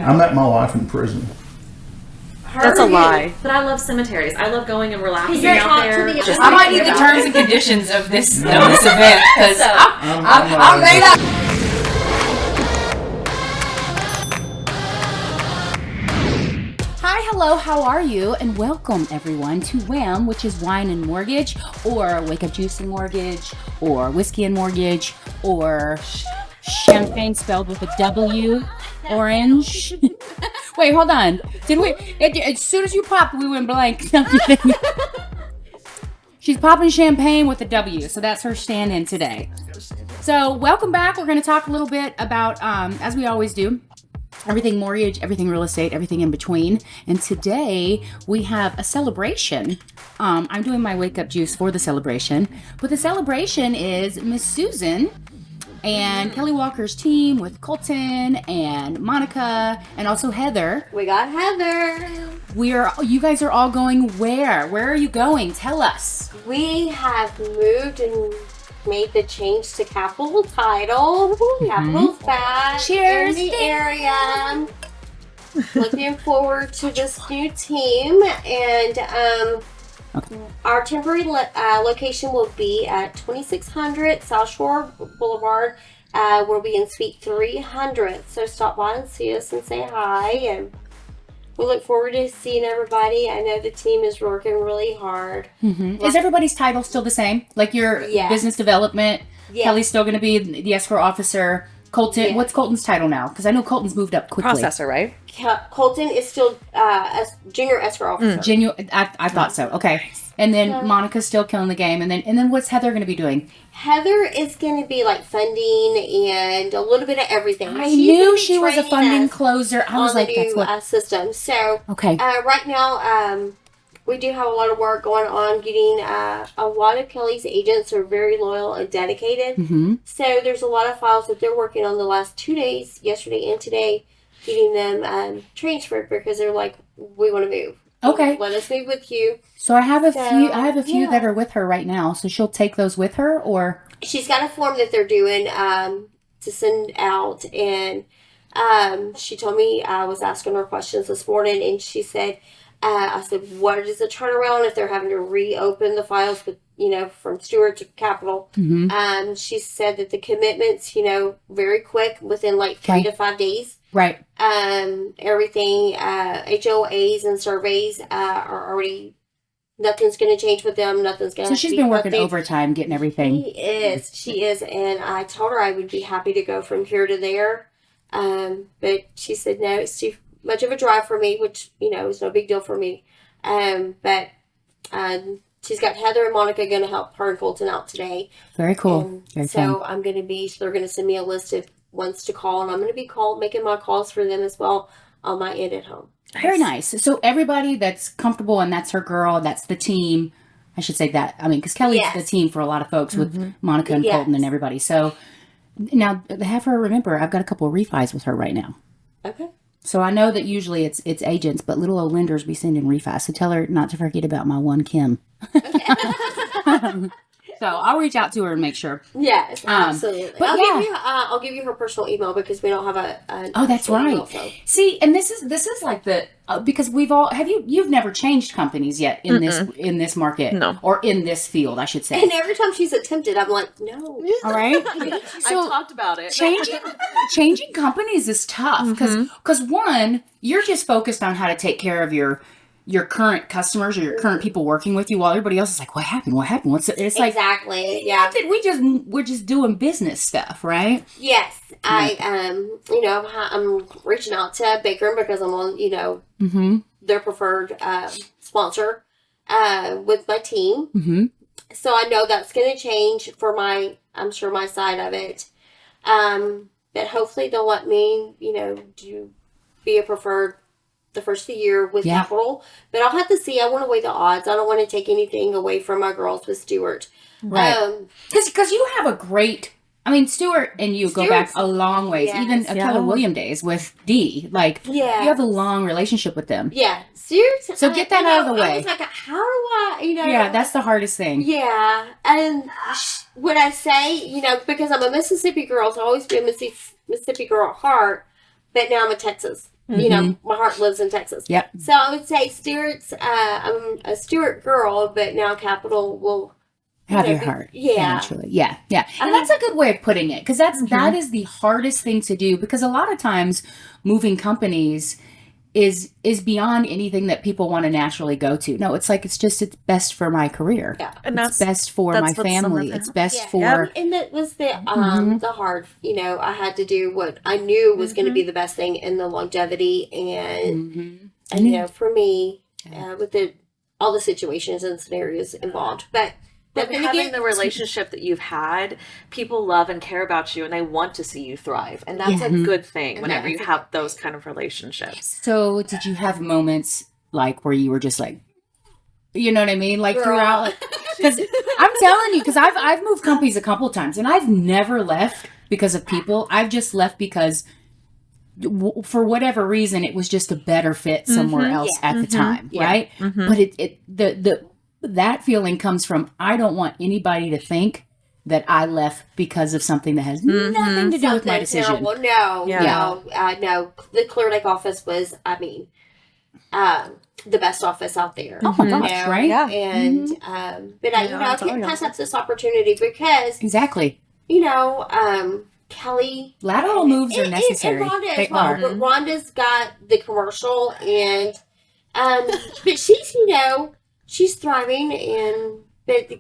I met my wife in prison. That's a lie. But I love cemeteries. I love going and relaxing out there. I might need the terms and conditions of this event because I'm made up. Hi, hello, how are you? And welcome everyone to WHAM, which is Wine and Mortgage, or Wake Up Juice and Mortgage, or Whiskey and Mortgage, or Champagne spelled with a W, Orange. Wait, hold on. Did we? As soon as you popped, we went blank. She's popping champagne with a W, so that's her stand-in today. So welcome back. We're going to talk a little bit about, as we always do, everything mortgage, everything real estate, everything in between. And today we have a celebration. I'm doing my wake up juice for the celebration, but the celebration is Miss Susan and Kelly Walker's team with Colton and Monica and also Heather. We got Heather. You guys are all going where? Where are you going? Tell us. We have moved and made the change to Capital Title. Capital's back. Cheers. In the area. Looking forward to this new team. And our temporary location will be at 2600 South Shore Boulevard. We'll be in Suite 300. So stop by and see us and say hi. And we look forward to seeing everybody. I know the team is working really hard. Mm-hmm. Is everybody's title still the same? Like your business development? Yes. Kelly's still going to be the escrow officer. Colton, what's Colton's title now? Because I know Colton's moved up quickly. Processor, right? Colton is still junior escrow officer. I thought so. Okay. And then Monica's still killing the game. And then what's Heather going to be doing? Heather is going to be like funding and a little bit of everything. I knew she was a funding closer. I was like, that's what system. So right now, we do have a lot of work going on getting a lot of Kelly's agents are very loyal and dedicated. Mm-hmm. So there's a lot of files that they're working on the last 2 days, yesterday and today, getting them transferred because they're like, we want to move. Okay. Let us move with you. So I have a few that are with her right now. So she'll take those with her, or she's got a form that they're doing to send out, and she told me I was asking her questions this morning, and she said, I said, what is the turnaround if they're having to reopen the files with, from Stewart to Capital? Mm-hmm. She said that the commitments, very quick, within like 3 to 5 days. Right. Everything, HOAs and surveys are already, nothing's going to change with them. Nothing's going to So she's been working overtime getting everything. She is. And I told her I would be happy to go from here to there. But she said, no, it's too much of a drive for me, which, is no big deal for me. But she's got Heather and Monica going to help her and Colton out today. Very cool. Very so fun. They're going to send me a list of ones to call, and I'm going to be making my calls for them as well on my end at home. Very nice. So everybody that's comfortable, and that's her girl, that's the team. I should say that. I mean, because Kelly's the team for a lot of folks with Monica and Colton and everybody. So now have her remember, I've got a couple of refis with her right now. Okay. So I know that usually it's agents, but little old lenders be sending refis. So tell her not to forget about my one Kim. Okay. So I'll reach out to her and make sure. Yes, absolutely. But I'll give you her personal email because we don't have a that's right. Email, so. See, and this is like the because we've all you've never changed companies yet in this market, or in this field, I should say. And every time she's attempted, I'm like, no. All right. So I've talked about it. Changing companies is tough because one, you're just focused on how to take care of your current customers or your current people working with you, while everybody else is like, what happened? What's it? It's like, exactly. Yeah. We're just doing business stuff, right? Yes. I'm reaching out to Baker because I'm on, their preferred sponsor with my team. Mm-hmm. So I know that's going to change for my side of it. But hopefully they'll let me, be a preferred the first of the year with Capital, but I'll have to see. I want to weigh the odds. I don't want to take anything away from my girls with Stewart. Right. Because you have a great, Stewart and you go back a long ways, even Keller William days with Dee. You have a long relationship with them. Yeah. Seriously. So get that out of the way. I was like, how do I, Yeah, that's the hardest thing. Yeah. And when I say, because I'm a Mississippi girl, so I've always been a Mississippi girl at heart, but now I'm a Texas You know, my heart lives in Texas. Yep. So I would say Stewart's, I'm a Stewart girl, but now Capital will have your heart. Yeah. Naturally. Yeah. And that's a good way of putting it, because that is the hardest thing to do, because a lot of times moving companies is beyond anything that people want to naturally go to. No, it's like, it's best for my career. Yeah. And it's best for my family. It's best for... And that was the hard, you know, I had to do what I knew was going to be the best thing in the longevity and you know, for me, with all the situations and scenarios involved. But having the relationship that you've had, people love and care about you and they want to see you thrive. And that's a good thing whenever you have those kind of relationships. So did you have moments like where you were just like, you know what I mean? Like throughout, like, because I'm telling you, because I've moved companies a couple of times and I've never left because of people. I've just left because for whatever reason, it was just a better fit somewhere else at the time. Right. But that feeling comes from, I don't want anybody to think that I left because of something that has nothing to do with my decision. Terrible. No. The Clear Lake office was, I mean, the best office out there. Oh my gosh, right? Yeah. And, but I can't pass up this opportunity because, exactly, you know, Kelly. Lateral moves are necessary. And Rhonda they as well. are. But Rhonda's got the commercial and, but she's, you know, she's thriving, and but the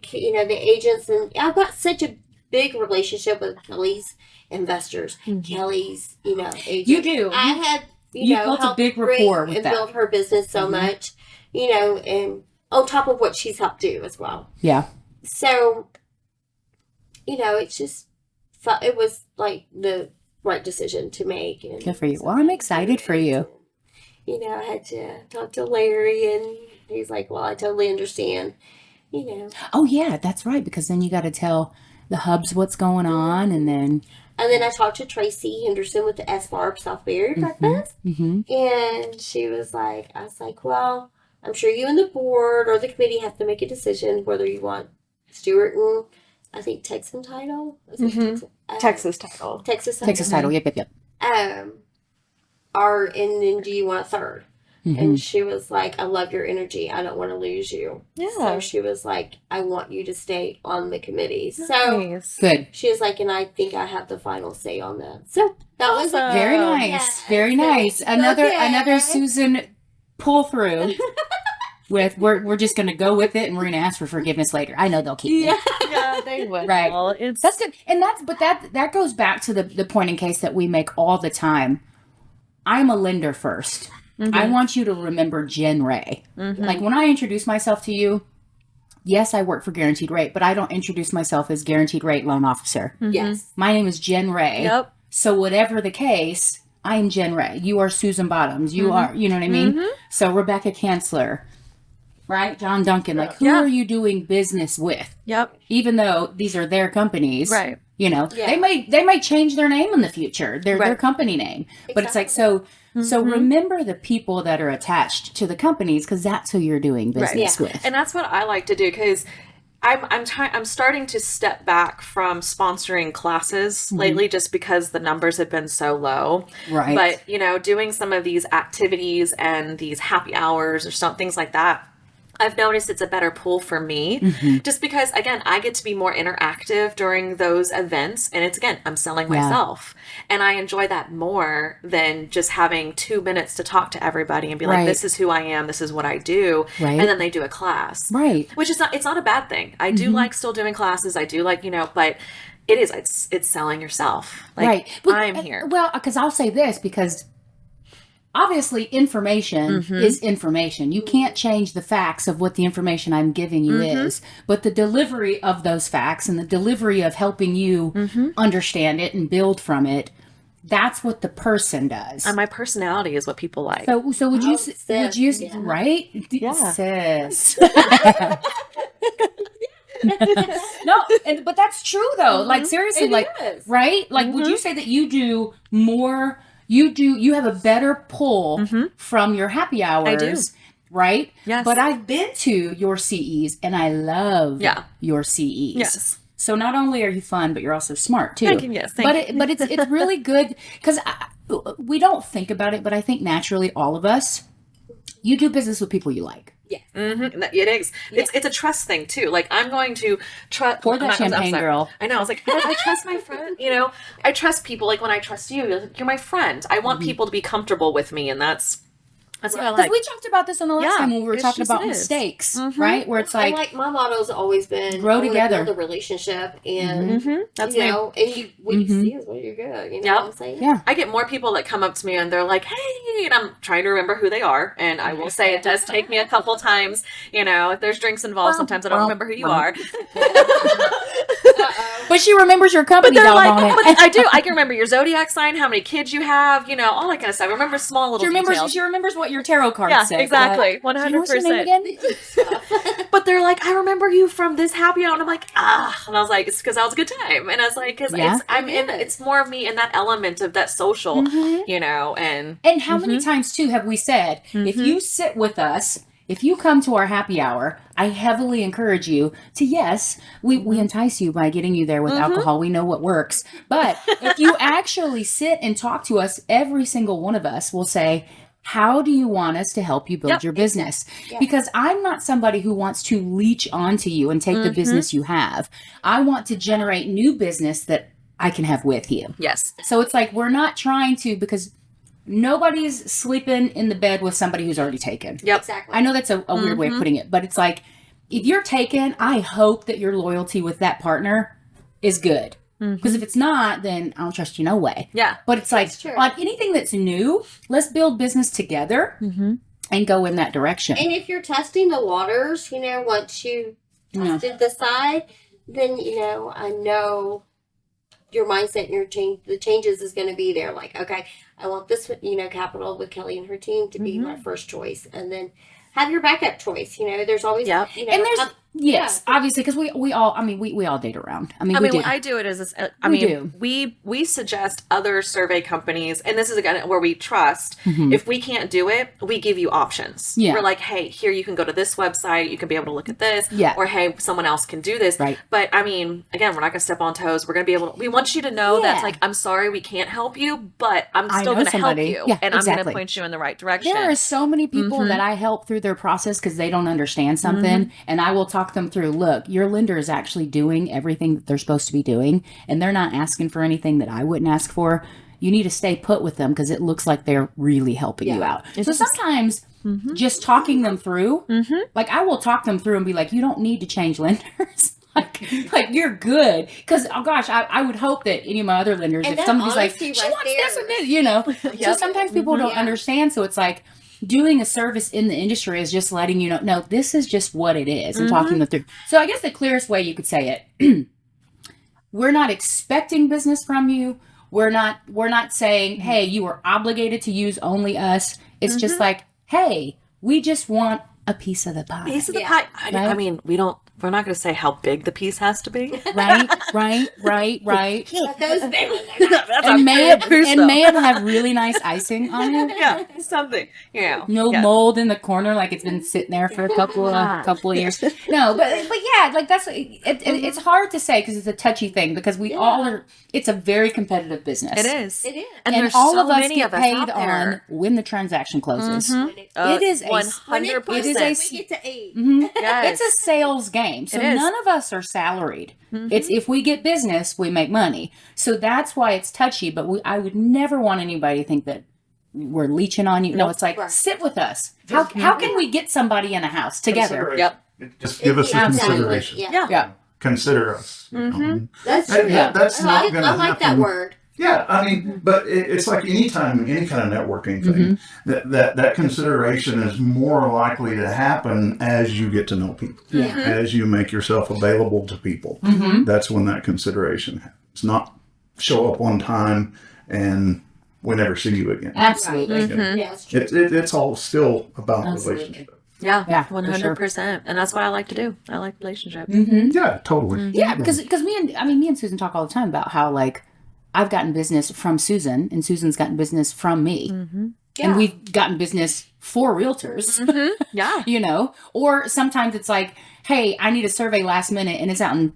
agents, and I've got such a big relationship with Kelly's investors, Kelly's agents. You do. I have built a big rapport with and that. built her business so much, and on top of what she's helped do as well. Yeah. So, it's just it was like the right decision to make. And good for you. Well, I'm excited for you. I had to talk to Larry, and he's like, well, I totally understand, Oh, yeah, that's right. Because then you got to tell the hubs what's going on. And then I talked to Tracy Henderson with the SBARB Southbury breakfast. And she was like, well, I'm sure you and the board or the committee have to make a decision whether you want Stewart and, I think, Texan title. Texas title. Texas title. Yep. And then do you want a third? And she was like, I love your energy. I don't want to lose you. Yeah. So she was like, I want you to stay on the committee. Nice. So good. She was like, and I think I have the final say on that. So that was very nice. Yeah. Very nice. Another Susan pull through. We're just gonna go with it, and we're gonna ask for forgiveness later. I know they'll keep it. Yeah, they will. Right. That's good. And that goes back to the point in case that we make all the time. I'm a lender first. I want you to remember jen.ray. Like when I introduce myself to you, yes, I work for Guaranteed Rate, but I don't introduce myself as Guaranteed Rate Loan Officer. Yes. My name is jen.ray. Yep. So whatever the case, I'm jen.ray. You are Susan Bottoms. You are, you know what I mean? So Rebecca Cansler, right? John Duncan. Like, who are you doing business with? Yep. Even though these are their companies. Right. They may change their name in the future, their company name. Exactly. But it's like, so remember the people that are attached to the companies, because that's who you're doing business with. And that's what I like to do, because I'm starting to step back from sponsoring classes lately, just because the numbers have been so low. Right. But, doing some of these activities and these happy hours or things like that, I've noticed it's a better pull for me, just because, again, I get to be more interactive during those events. And I'm selling myself. And I enjoy that more than just having 2 minutes to talk to everybody and be like, this is who I am. This is what I do. Right. And then they do a class. Right. Which is it's not a bad thing. I do like still doing classes. I do like, but it's selling yourself. Like, right. I'm here. Well, because I'll say this, because obviously information is information. You can't change the facts of what the information I'm giving you is, but the delivery of those facts and the delivery of helping you understand it and build from it, that's what the person does. And my personality is what people like. So would you right? Yeah. Sis. No, but that's true though. Like seriously, right? Like would you say that you do more? You have a better pull from your happy hours. I do. Right? Yes. But I've been to your CEs and I love your CEs. Yes. So not only are you fun, but you're also smart too. Thank you. Yes. But it's really good because we don't think about it, but I think naturally all of us, you do business with people you like. Yeah. It is. It's a trust thing too. Like I'm going to trust. Pour that champagne, girl. I know. I was like, I trust my friend. You know, I trust people. Like when I trust you, you're my friend. I want people to be comfortable with me, and that's what I like. Because we talked about this on the last time when we were talking about it is. mistakes, right? Where it's And like my motto's always been grow together, build a relationship, and That's you me. know, and what you see is what you're good. You know what I'm saying? Yeah. I get more people that come up to me and they're like, hey, and I'm trying to remember who they are. And I will say it does take me a couple times. You know, if there's drinks involved, sometimes I don't remember who you are. But she remembers your company But they're dog like, on it. but I do. I can remember your zodiac sign, how many kids you have, you know, all that kind of stuff. I remember small little details. She remembers what your tarot card Yeah, said. exactly. Do you know what's your name 100%. again? But they're like, I remember you from this happy hour. And I'm like, and I was like, it's because that was a good time. And I was like, because it's more of me in that element of that social, you know, and how many times too have we said, if you sit with us, if you come to our happy hour, I heavily encourage you to, yes, we entice you by getting you there with alcohol. We know what works. But if you actually sit and talk to us, every single one of us will say, how do you want us to help you build your business? Yeah. Because I'm not somebody who wants to leech onto you and take the business you have. I want to generate new business that I can have with you. yes. So it's like, we're not trying to, because nobody's sleeping in the bed with somebody who's already taken. Yep. Exactly. I know that's a weird way of putting it, but it's like, if you're taken, I hope that your loyalty with that partner is good. Because if it's not, then I don't trust you no way. Yeah. But it's like, true. on anything that's new, let's build business together and go in that direction. And if you're testing the waters, you know, once you tested the side, then, you know, I know your mindset and the changes is going to be there. Like, okay, I want this, you know, Capital with Kelly and her team to be my first choice. And then have your backup choice. You know, there's always, you know, and there's, yes, obviously, because we all, I mean, we all date around. I mean, we do. I do it as do. we suggest other survey companies, and this is again where we trust. If we can't do it, we give you options. Yeah. We're like, hey, here you can go to this website, you can be able to look at this. Yeah. Or hey, someone else can do this. Right. But I mean, again, we're not gonna step on toes. We're gonna be able to, we want you to know that's like, I'm sorry we can't help you, but I'm still gonna help you. Yeah, and exactly. I'm gonna point you in the right direction. There are so many people that I help through their process because they don't understand something, and I will talk them through, look, your lender is actually doing everything that they're supposed to be doing, and they're not asking for anything that I wouldn't ask for. You need to stay put with them because it looks like they're really helping you out. So sometimes just talking them through, like I will talk them through and be like, you don't need to change lenders. like you're good. Because, oh gosh, I would hope that any of my other lenders, And if somebody's like, honesty she right wants there. this and this, you know. So sometimes people don't understand. So it's like, doing a service in the industry is just letting you know, no, this is just what it is, and talking them through. So I guess the clearest way you could say it, we're not expecting business from you. We're not saying, hey, you are obligated to use only us. It's just like, hey, we just want a piece of the pie. Piece of the pie. I mean, we're not going to say how big the piece has to be. Right. But those big ones. and may it have really nice icing on it. Yeah, something. You know. No mold in the corner, like it's been sitting there for a couple of years. No, but yeah, like that's it's hard to say because it's a touchy thing because we all are. It's a very competitive business. It is. It is. And there's all so of us many get of us paid out on there. when the transaction closes. It is 100%. It is a we get to 8. Yes. It's a sales game. So It is. none of us are salaried. It's if we get business, we make money. So that's why it's touchy. But I would never want anybody to think that we're leeching on you. No, it's like, sit with us. How can we get somebody in a house together? Yep. Just give us a consideration. Yeah. Consider us. You know? That's true. That's not going to I happen. like that word. Yeah, I mean, but it's like any kind of networking thing, that consideration is more likely to happen as you get to know people, as you make yourself available to people. That's when that consideration happens. Not show up on time and we never see you again. Absolutely. Yeah, it's true. It's all still about relationship. Yeah, for sure. 100%. And that's what I like to do. I like relationships. Yeah, totally. Yeah, because me and Susan talk all the time about how like I've gotten business from Susan and Susan's gotten business from me. And we've gotten business for realtors. Yeah. You know, or sometimes it's like, hey, I need a survey last minute and it's out in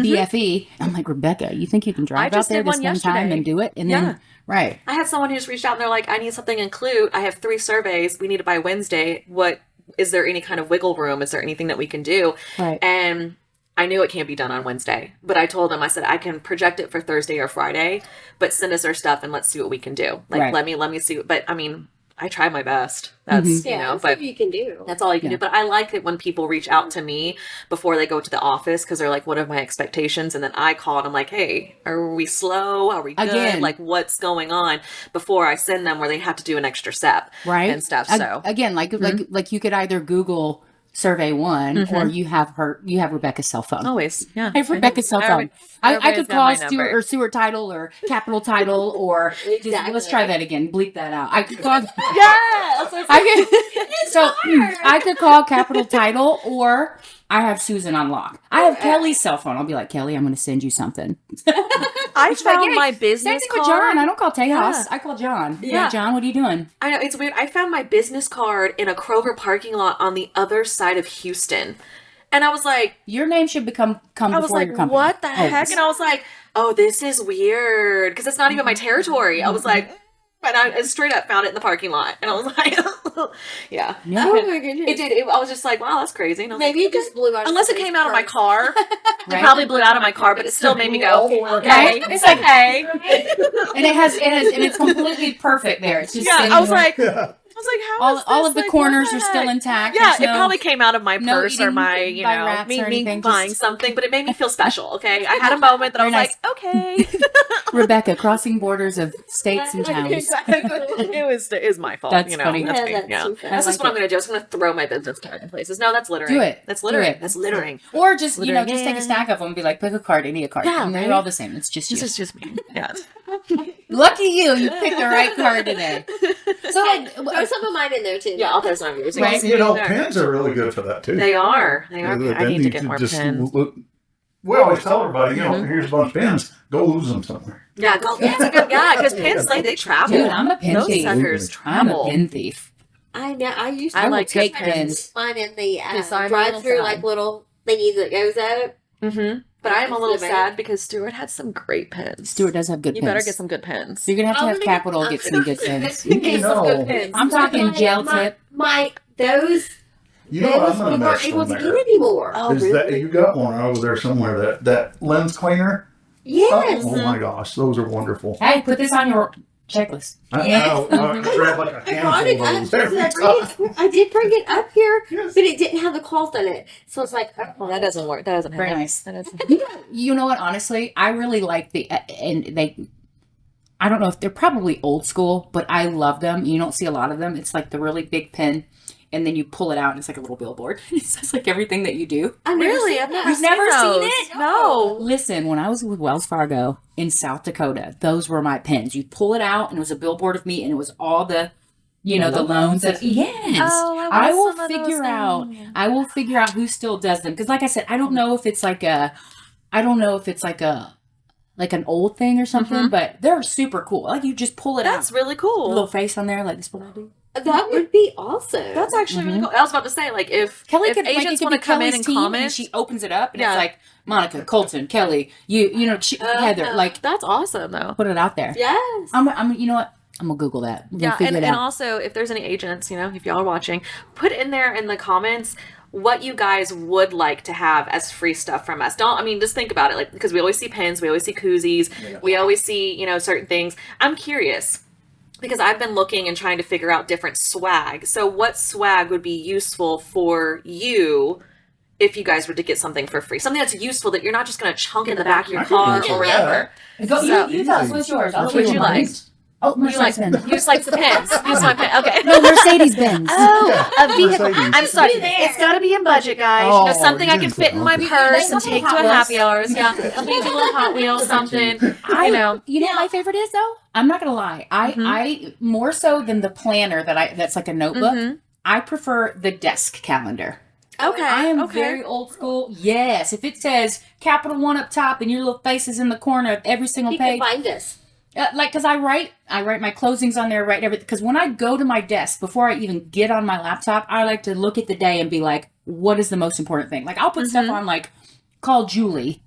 BFE. I'm like, Rebecca, you think you can drive out just there did this one one time yesterday. and do it? And Yeah. then, right. I had someone who's reached out and they're like, I need something in Clute. I have 3 surveys. We need it by Wednesday. What is there any kind of wiggle room? Is there anything that we can do? Right. And I knew it can't be done on Wednesday, but I told them, I said, I can project it for Thursday or Friday, but send us our stuff and let's see what we can do. Like, Right. let me see. But I mean, I tried my best. That's, you know, that's but what you can do. that's all you can do. But I like it when people reach out to me before they go to the office because they're like, what are my expectations? And then I call and I'm like, hey, are we slow? Are we good? Again. Like, what's going on? Before I send them where they have to do an extra step Right. and stuff. Ag- So again, like you could either Google Survey One or you have Rebecca's cell phone. always, yeah. I have Rebecca's cell phone. I Everybody's could got call my Stewart number. Title or Capital Title or just, let's try that again. Bleep that out. I could call. Yeah. I could call Capital Title or I have Susan on lock. I have Kelly's cell phone. I'll be like, Kelly, I'm going to send you something. I She's like, found yeah, my Same business thing with card. John. I don't call Tejas. Yeah. I call John. Yeah. Yeah, John, what are you doing? I know, it's weird. I found my business card in a Kroger parking lot on the other side of Houston. And I was like, Your name should come I was before like, your company. what the heck? Always. And I was like, oh, this is weird. Because it's not even my territory. I was like, and I straight up found it in the parking lot. And I was like, yeah. Yeah. Oh my goodness. It did. I was just like, wow, that's crazy. And I was Maybe like, it just blew out. unless it came out of my car. It Right. probably blew out of my car, but it still made me go, okay. Right? It's like, hey. And and it's completely perfect there. It's just Yeah, sitting I was there. like, how is all this? of the Like, corners what are the still heck? intact. Yeah, There's it no- probably came out of my no purse or eating my, by rats me or anything, buying just- something, but it made me feel special. Okay, I had a moment that I was Very like, okay, Rebecca crossing borders of states and towns. exactly. It was my fault. That's you know, funny. That's Yeah, me. that's Yeah, too funny. that's I just like what I'm gonna do. I'm just gonna throw my business card in places. No, that's littering. Do it. That's Do littering. it. That's littering. Or just Littering just take a in. stack of them and be like, pick a card, any card. Yeah, and they're right? all the same. It's just you. This is just me. Yeah. Lucky you picked the right card today. So like, Throw some of mine in there too. Yeah, I'll throw some of yours. Right. You know, pens are really good for that too. They are. They are. Yeah, I need to you get can more just pens. look- we always tell everybody, you know, here's a bunch of pens, go lose them somewhere. Yeah, go. Pens are good. Yeah, because pens they travel. dude, I'm a pen Those thief. suckers I'm a travel. pen thief. I know. I used to. I like take I used to pens. put mine in the Beside my drive-through, little like side. little thingy that goes up. Mm-hmm. But I am a It's little the best. sad because Stewart had some great pens. Stuart does have good You pens. better get some good pens. You're gonna have to I'm have gonna Capital get- get some good pens. You know, I'm talking gel tip. My those you know what I'm those going we to weren't miss able from to there. get anymore. Oh, Is that you got one over there somewhere, that lens cleaner? Yes. Oh my gosh, those are wonderful. Hey, put this on your checklist. I grab like a I brought it handful up. of those every time. I did bring it up here, Yes. but it didn't have the cloth in it. So it's like, Well, that doesn't work. That doesn't Very happen. nice. That doesn't. You know what? Honestly, I really like I don't know if they're probably old school, but I love them. You don't see a lot of them. It's like the really big pen, and then you pull it out, and it's like a little billboard. It says like everything that you do. I've never Really? seen I've that. never You've never seen those. it? No. Listen, when I was with Wells Fargo in South Dakota, those were my pens. You pull it out, and it was a billboard of me, and it was all the, the loans. Yes. Oh, I want will some of those figure out. things. I will figure out who still does them because, like I said, I don't know if it's like an old thing or something, but they're super cool. Like you just pull it That's out, really cool. little face on there, like this. What I do. That would be awesome. That's actually really cool. I was about to say, like, if Kelly if could like, it agents could want be to come in Kelly's and team, comment, and she opens it up, and Yeah. it's like Monica, Colton, Kelly, Heather, like that's awesome though. put it out there. Yes. I'm you know what? I'm gonna Google that. We're gonna Yeah, figure and it out. also if there's any agents, if y'all are watching, put in there in the comments what you guys would like to have as free stuff from us. Just think about it, like, because we always see pens, we always see koozies, we always see, certain things. I'm curious because I've been looking and trying to figure out different swag. So what swag would be useful for you if you guys were to get something for free? Something that's useful that you're not just going to chunk in the back of your I can car answer or that. whatever. Go, So- you tell us what's yours. I'll What tell would you what mine like? is. Oh, Mercedes Benz. You just like the pens. Use my pen. Okay. No, Mercedes Benz. Oh, a vehicle. Mercedes. I'm sorry. It's got to be in budget, guys. Oh, Something I you can didn't fit in my put- purse and They take have to a Hot happy hours. Yeah, maybe a little Hot Wheels, something. You know what my favorite is though? I'm not gonna lie. I more so than the planner that's like a notebook. I prefer the desk calendar. Okay. I am okay. very old school. Yes, if it says Capital One up top and your little face is in the corner of every single You can page, find us. because I write my closings on there, write everything. Because when I go to my desk before I even get on my laptop, I like to look at the day and be like, what is the most important thing? Like I'll put stuff on like call Julie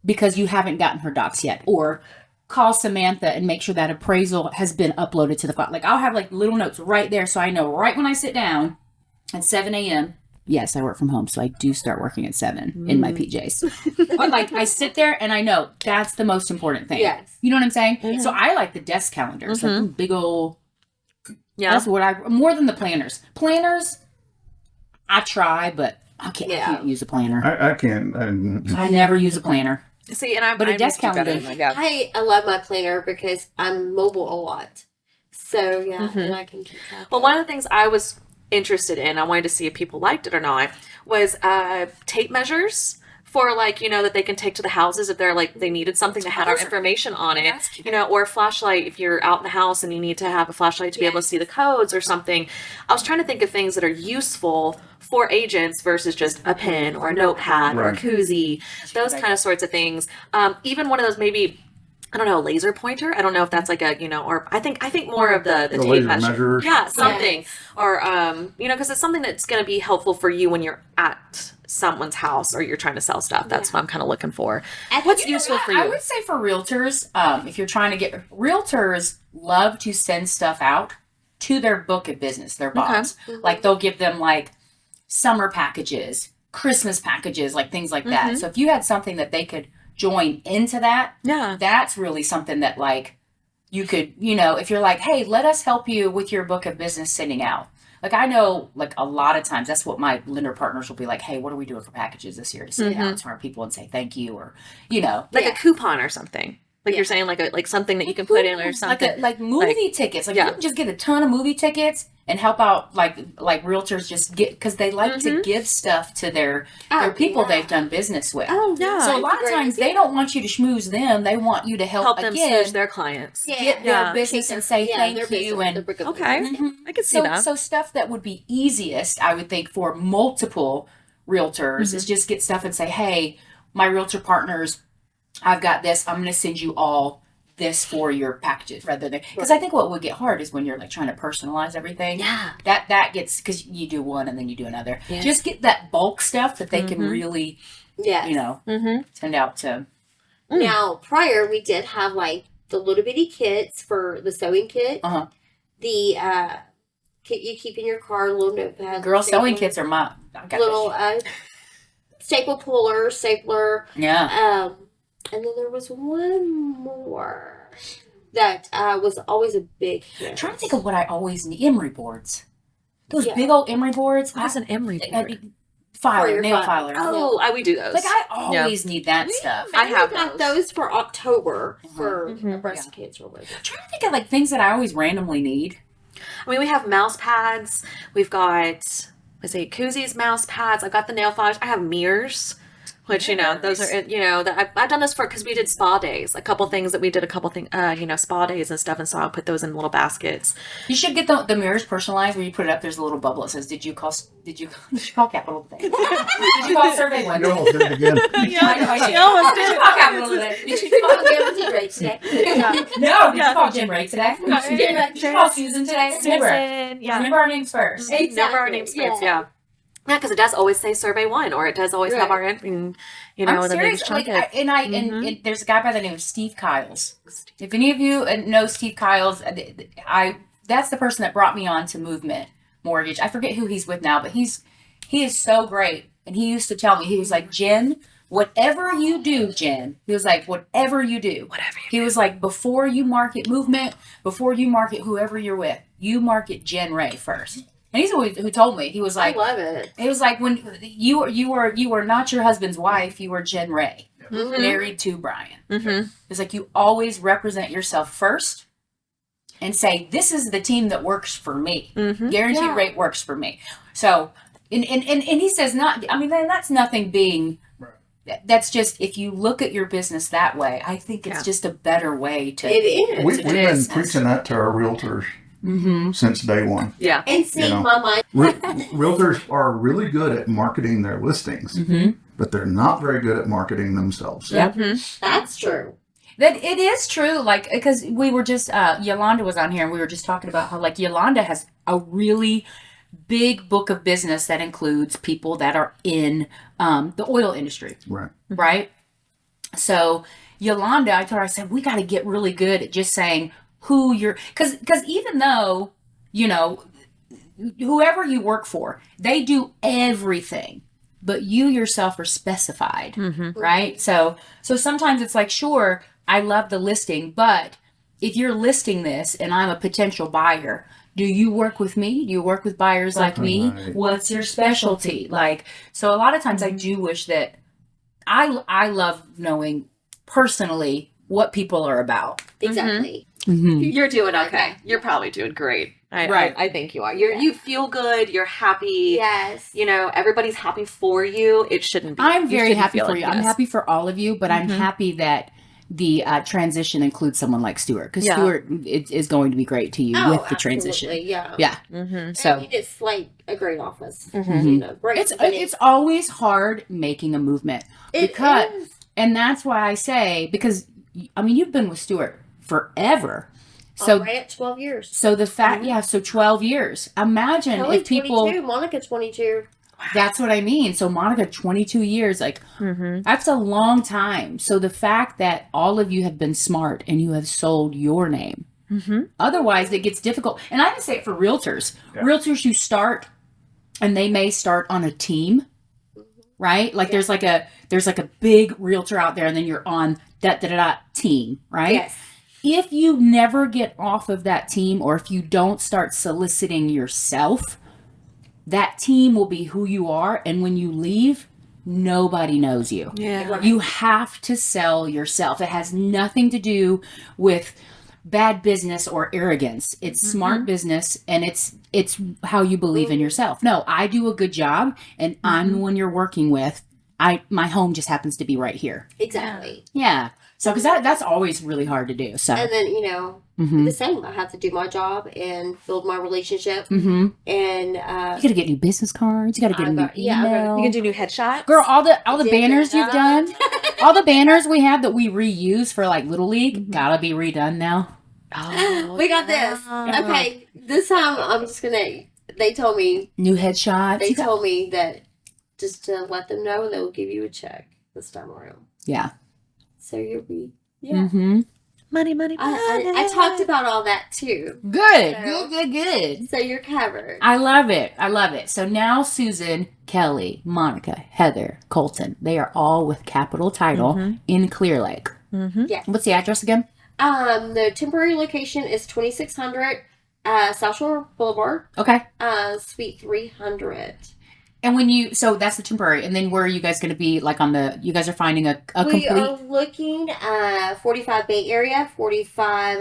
because you haven't gotten her docs yet, or call Samantha and make sure that appraisal has been uploaded to the file. Like I'll have like little notes right there, so I know right when I sit down at 7 a.m. Yes, I work from home, so I do start working at 7 in my PJs. But like I sit there and I know that's the most important thing. Yes. You know what I'm saying? So I like the desk calendars, like big old. Yeah. That's what I more than the planners. Planners, I try, but I can't use a planner. I can't. I never use a planner. See, and But a I'm desk with you calendar. guys. Yeah. I love my planner because I'm mobile a lot. So, yeah, and I can keep track. Well, one of the things I was interested in, I wanted to see if people liked it or not, was tape measures for like, you know, that they can take to the houses if they're like, they needed something that had our information on it, you know, or a flashlight if you're out in the house and you need to have a flashlight to be able to see the codes or something. I was trying to think of things that are useful for agents versus just a pen or a notepad or a koozie, those kind of sorts of things. Even one of those maybe, I don't know, a laser pointer. I don't know if that's like a, you know, or I think more of the tape laser measure. measure. Yeah, something. Or, you know, because it's something that's going to be helpful for you when you're at someone's house or you're trying to sell stuff. That's what I'm kind of looking for. What's useful for you? I would say for realtors, if you're trying to get realtors love to send stuff out to their book of business, their box. Like they'll give them like summer packages, Christmas packages, like things like that. So if you had something that they could join into that, that's really something that like you could, you know, if you're like, hey, let us help you with your book of business sending out. Like I know like a lot of times that's what my lender partners will be like, hey, what are we doing for packages this year to send out to our people and say thank you, or, you know. Like a coupon or something. Like you're saying, like something that you can put in or something. Like movie tickets. Like you can just get a ton of movie tickets and help out like realtors just get, because they like to give stuff to their people they've done business with. Oh, yeah. So a lot of times they don't want you to schmooze them. They want you to help them again smooch their clients. get their business and say thank you. And Okay, I can see that. So stuff that would be easiest, I would think, for multiple realtors is just get stuff and say, hey, my realtor partners, I've got this. I'm going to send you all this for your packages rather than, because I think what would get hard is when you're like trying to personalize everything. Yeah. That gets, because you do one and then you do another. Yeah. Just get that bulk stuff that they can really, you know, send out to. Now, prior, we did have like the little bitty kits for the sewing kit. The kit you keep in your car, little notepad. Girl sewing kits are my little staple puller, stapler. Yeah. And then there was one more that was always a big hit. I'm trying to think of what I always need. Emery boards. Those big old emery boards. What's an emery board? Nail filer. Oh, we do those. Like I always need that stuff. I have got those for October for breast cancer. I'm trying to think of like things that I always randomly need. I mean, we have mouse pads. We've got, koozies, mouse pads. I've got the nail filers. I have mirrors. Which, you know, those are, you know, that I've done this for, because we did spa days, spa days and stuff. And so I'll put those in little baskets. You should get the mirrors personalized where you put it up. There's a little bubble that says, did you call Capital today? Did you call Survey One? You almost did it again. You almost did. Call Capital today. Did you call jen.ray today? No, did you call jen.ray today? Did you call Susan today? Remember our names first. Remember our names first, yeah. Yeah, because it does always say Survey 1, or it does always have our, you know, I'm serious. And there's a guy by the name of Steve Kiles. If any of you know Steve Kiles, that's the person that brought me on to Movement Mortgage. I forget who he's with now, but he is so great. And he used to tell me, he was like, Jen, whatever you do, Jen, he was like, whatever you do. He was like, before you market Movement, before you market whoever you're with, you market jen.ray first. And he's the one who told me. He was like, I love it. It was like when you were not your husband's wife, you were jen.ray, married to Brian. It's like you always represent yourself first and say, this is the team that works for me. Guaranteed rate works for me. So, and he says that's nothing being, that's just, if you look at your business that way, I think it's just a better way to. It is. We've been preaching that to our realtors. Since day one. Yeah. And seeing my mind. Realtors are really good at marketing their listings, but they're not very good at marketing themselves. That's true. That it is true, like, because we were just, Yolanda was on here and we were just talking about how, like, Yolanda has a really big book of business that includes people that are in the oil industry. Right? So Yolanda, I told her, I said, we got to get really good at just saying who you're, because even though, you know, whoever you work for, they do everything, but you yourself are specified, right? So sometimes it's like, sure, I love the listing, but if you're listing this and I'm a potential buyer, do you work with me? Do you work with buyers like me? Right. What's your specialty? Like, so a lot of times I do wish that I love knowing personally what people are about. Exactly. You're doing okay. You're probably doing great. Right. I think you are. You feel good. You're happy. Yes. You know, everybody's happy for you. It shouldn't be. I'm very shouldn't happy feel for like you. I'm this. happy for all of you, but I'm happy that the transition includes someone like Stewart, because Yeah. Stewart is going to be great to you Oh, with the transition. absolutely, yeah. Yeah. Mm-hmm. So And it's like a great office. Mhm. You know, great. it's always hard making a movement, because and that's why I say, because I mean, you've been with Stewart forever. So right at 12 years. so the fact, so 12 years. Imagine Kelly, if people 22, Monica 22. That's what I mean. So Monica, 22 years, like that's a long time. So the fact that all of you have been smart and you have sold your name, otherwise it gets difficult. And I can say it for realtors. Yeah. Realtors who start, and they may start on a team, right? Like there's like a big realtor out there, and then you're on that team, right? Yes. If you never get off of that team, or if you don't start soliciting yourself, that team will be who you are. And when you leave, nobody knows you. Yeah. You have to sell yourself. It has nothing to do with bad business or arrogance. It's smart business, and it's how you believe in yourself. No, I do a good job, and I'm the one you're working with. My home just happens to be right here. Exactly. Yeah. So, because that's always really hard to do. So, And then, you know, Mhm. the same. I have to do my job and build my relationship. mm-hmm. And You got to get new business cards. You got to get a new yeah, I gotta- email. You can do new headshots. Girl, all the Did banners that. you've done, all the banners we have that we reuse for like Little League, gotta be redone now. Oh, we got this. Okay, this time I'm just gonna. They told me. New headshots. They You got- told me that just to let them know, they will give you a check this time around. yeah. So you'll be. Yeah. Mm-hmm. money. I talked about all that too. Good. So- Good. So you're covered. I love it. So now Susan, Kelly, Monica, Heather, Colton, they are all with Capital Title in Clear Lake. Yeah. What's the address again? The temporary location is 2600 South Shore Boulevard, Okay. Suite 300. And so that's the temporary. And then where are you guys going to be? Like you guys are finding a We complete. are looking 45 Bay Area, 45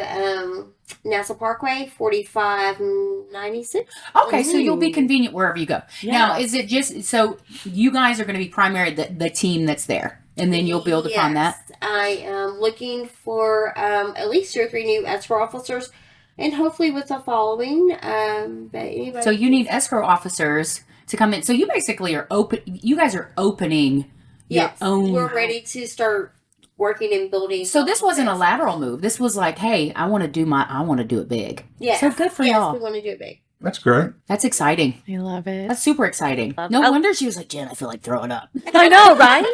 Nassau Parkway, 4596. Okay, so you'll be convenient wherever you go. Yeah. Now, is it just so you guys are going to be primary the team that's there, and then you'll build upon that? Yes, I am looking for at least 2 or 3 new escrow officers, and hopefully with the following. But anybody, So you need escrow officers to come in. So you basically are open. You guys are opening yes, your own. we're ready to start working and building. So this wasn't a offices. lateral move. This was like, hey, I want to do it big. Yes. So good for yes, y'all. we want to do it big. That's great. That's exciting. I love it. That's super exciting. Love No it. wonder she was like, Jen, I feel like throwing up. I know, right?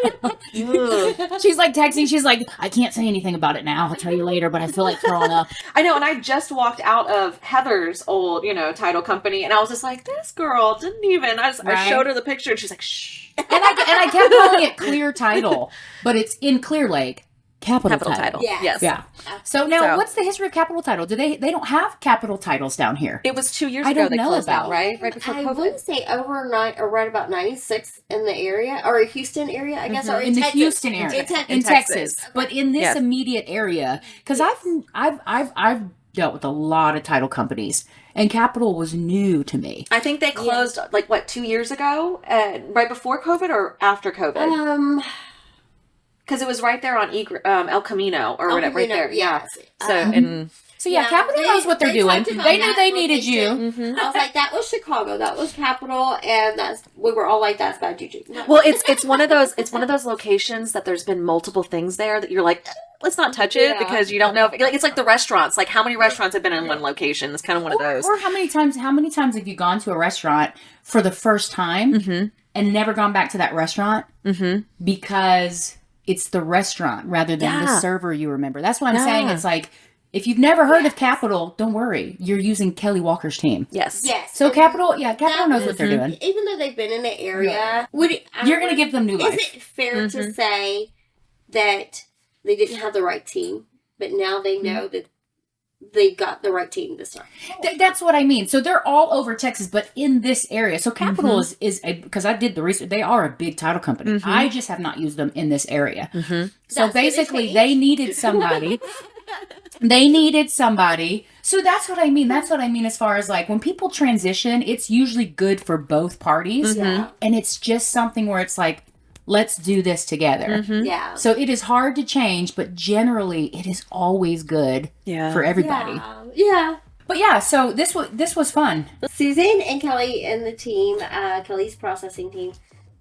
She's like texting. She's like, I can't say anything about it now. I'll tell you later, but I feel like throwing up. I know, and I just walked out of Heather's old, title company, and I was just like, this girl didn't even. I Right. showed her the picture, and she's like, shh. And I kept calling it Clear Title, but it's in Clear Lake. Capital Title. Yes. Yeah. So now, So- what's the history of Capital Title? They don't have capital titles down here? It was 2 years I ago don't they know closed about. down, right? Right before I COVID. wouldn't say overnight or right about 96 in the area or Houston area, I guess, or in the Texas. Houston area, in Texas. But in this Yes. immediate area, because I've dealt with a lot of title companies, and Capital was new to me. I think they closed, 2 years ago? Right before COVID or after COVID? Because it was right there on El Camino or whatever, right there. Yeah. Yes. So, and So yeah, Yeah, Capital they- knows what they're they doing. talked about They knew that they needed you. location. I was like, that was Chicago, that was Capital, and we were all like, that's bad juju. well, it's one of those locations that there's been multiple things there that you're like, let's not touch it Yeah. because you don't know. It's like the restaurants. Like how many restaurants have been in one location? It's kind of one of those. Or how many times have you gone to a restaurant for the first time and never gone back to that restaurant because it's the restaurant rather than the Yeah. server you remember. That's what I'm saying. Yeah. It's like, if you've never heard of Capital, don't worry. You're using Kelly Walker's team. Yes. Yes. So and Capital that knows what was- they're doing. Even though they've been in the area, You're going to give them new Is life. it fair to say that they didn't have the right team, but now they know that they got the right team this time? That's what I mean. So they're all over Texas, but in this area. So Capital is because I did the research. They are a big title company. I just have not used them in this area. So That's gonna basically, change. they needed somebody. They needed somebody. So that's what I mean. That's what I mean as far as like when people transition, it's usually good for both parties. Yeah. And it's just something where it's like, let's do this together. Yeah. So it is hard to change, but generally it is always good Yeah. for everybody. Yeah. But yeah, so this was fun. Susan and Kelly and the team, Kelly's processing team,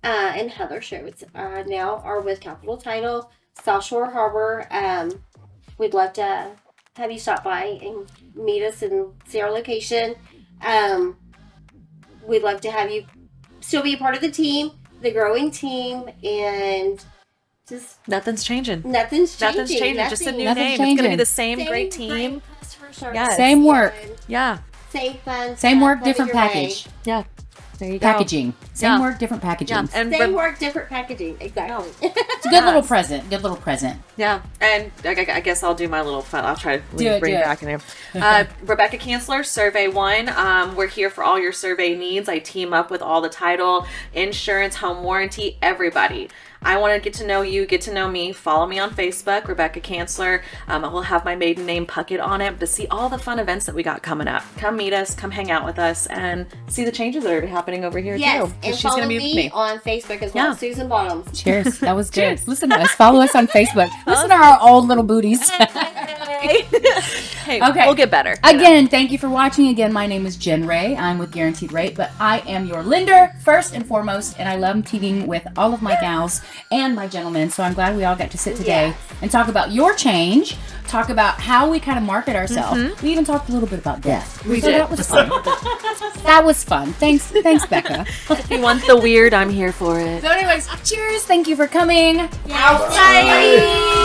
and Heather Schultz now are with Capital Title, South Shore Harbor. We'd love to have you stop by and meet us and see our location. We'd love to have you still be a part of the team, the growing team, and just Nothing's changing. nothing's changing. Nothing's changing. Just a new Nothing's name. It's going to be changing. the same great team. customer service. Yes. Same work. and Yeah. Same fun. Same stuff work, coming different your way. package. Yeah. There you go. Packaging. Same Yeah. work, different packaging. Yeah. And Same work, different packaging. Exactly. It's a good little present. Good little present. yeah, and I guess I'll do my little fun. I'll try to Do it, bring do it it. back in here. Rebecca Cansler, Survey 1. We're here for all your survey needs. I team up with all the title, insurance, home warranty, everybody. I want to get to know you, get to know me. Follow me on Facebook, Rebecca Cansler. I will have my maiden name Puckett on it to see all the fun events that we got coming up. Come meet us, come hang out with us, and see the changes that are happening over here Yes, too. 'Cause and she's follow gonna be with me. on Facebook as well. Yeah. Susan Bottoms. Cheers. That was good. Listen to us. Follow us on Facebook. Listen to our old little booties. Hey, Okay. we'll get better. Again, thank you for watching. Again, my name is Jen Ray. I'm with Guaranteed Rate, but I am your lender first and foremost, and I love teaming with all of my gals and my gentlemen. So I'm glad we all got to sit today and talk about your change, talk about how we kind of market ourselves. We even talked a little bit about death. We so did. That was fun. That was fun. Thanks, Becca. If you want the weird, I'm here for it. So anyways, cheers. Thank you for coming. Bye.